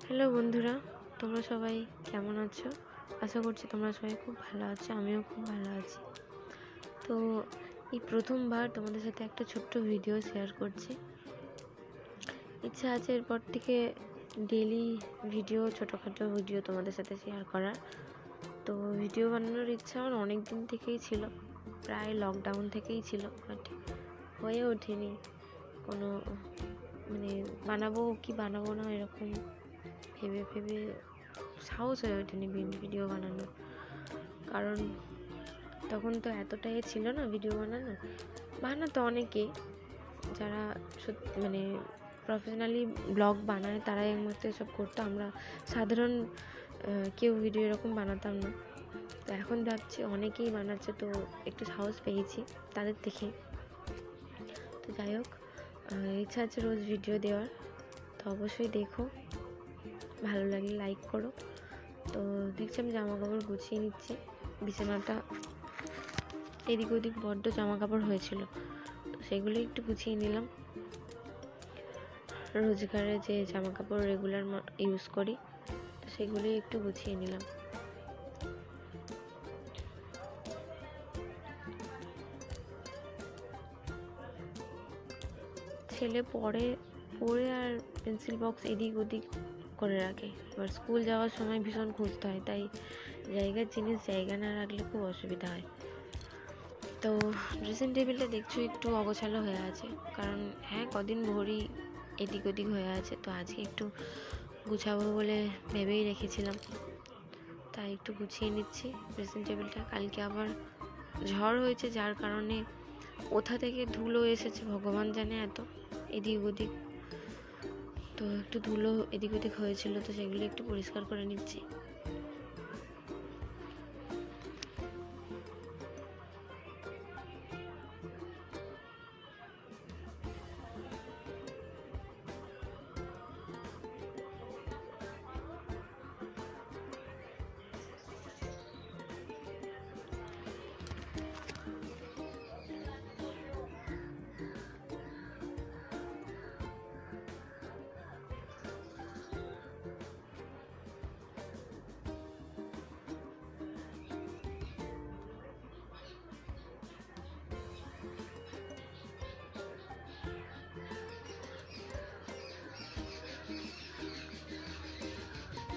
Hello বন্ধুরা, তোমরা সবাই কেমন আছো? আশা করছি তোমরা সবাই খুব ভালো আছো, আমিও খুব ভালো আছি। তো এই প্রথমবার তোমাদের সাথে একটা ছোট্ট ভিডিও শেয়ার করছি। ইচ্ছা আছে এরপর থেকে ডেইলি ভিডিও, ছোটোখাটো ভিডিও তোমাদের সাথে শেয়ার করার। তো ভিডিও বানানোর ইচ্ছা আমার অনেক দিন থেকেই ছিল, প্রায় লকডাউন থেকেই ছিল, বাট হয়ে ওঠেনি। কোনো বানাবো কি বানাবো না এরকম ভেবে সাহস হয়ে ওঠেনি ভিডিও বানানোর। কারণ তখন তো এতটাই ছিল না ভিডিও বানাতো অনেকেই, যারা প্রফেশনালি ব্লগ বানায় তারাই একমাত্র এসব করতো। আমরা সাধারণ কেউ ভিডিও এরকম বানাতাম না। তো এখন ভাবছি অনেকেই বানাচ্ছে, তো একটু সাহস পেয়েছি তাদের থেকে। তো যাই হোক, ইচ্ছা আছে রোজ ভিডিও দেওয়ার। তো অবশ্যই দেখো, ভালো লাগলে লাইক করো। তো দেখছি আমি জামা কাপড় গুছিয়ে নিচ্ছি। বিছানাটা এদিক ওদিক বড্ড জামা কাপড় হয়েছিল, তো সেগুলো একটু গুছিয়ে নিলাম। রোজগারে যে জামা কাপড় রেগুলার ইউজ করি, তো সেগুলোই একটু গুছিয়ে নিলাম। ছেলে পড়ে আর পেন্সিল বক্স এদিক ওদিক করে রাখে। এবার স্কুল যাওয়ার সময় ভীষণ খুঁজতে হয়, তাই জায়গার জিনিস জায়গা না রাখলে খুব অসুবিধা হয়। তো ড্রেসিং টেবিলটা দেখছো একটু অগোছালো হয়ে আছে, কারণ কদিন ভরি এদিক ওদিক হয়ে আছে। তো আজকে একটু গুছাবো বলে ভেবেই রেখেছিলাম, তাই একটু গুছিয়ে নিচ্ছি ড্রেসিং টেবিলটা। কালকে আবার ঝড় হয়েছে, যার কারণে কোথা থেকে ধুলো এসেছে ভগবান জানে, এত এদিক ওদিক। তো একটু ধুলো এদিক ওদিক হয়েছিল, তো সেগুলো একটু পরিষ্কার করে নিচ্ছি।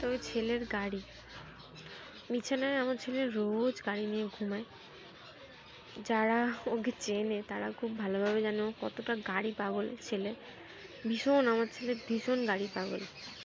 তবে ছেলের গাড়ি, বিছানায় আমার ছেলে রোজ গাড়ি নিয়ে ঘুমায়। যারা ওকে চেনে তারা খুব ভালোভাবে জানে ও কতটা গাড়ি পাগল ছেলে। আমার ছেলে ভীষণ গাড়ি পাগল।